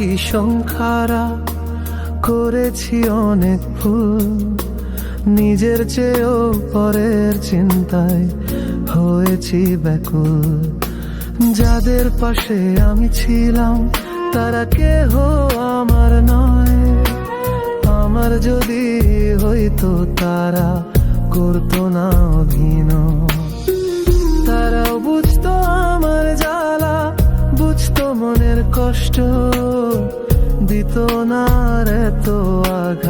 ভীষণ খারাপ করেছি অনেক ভুল, নিজের চেয়েও পরের চিন্তায় হয়েছি ব্যাকুল। যাদের পাশে আমি ছিলাম তারা কেহ আমার নয়, আমার যদি হইতো তারা করতো না অভিনয়। তারাও বুঝতো আমার জ্বালা, বুঝতো মনের কষ্ট, দিত না আর এত আঘাত।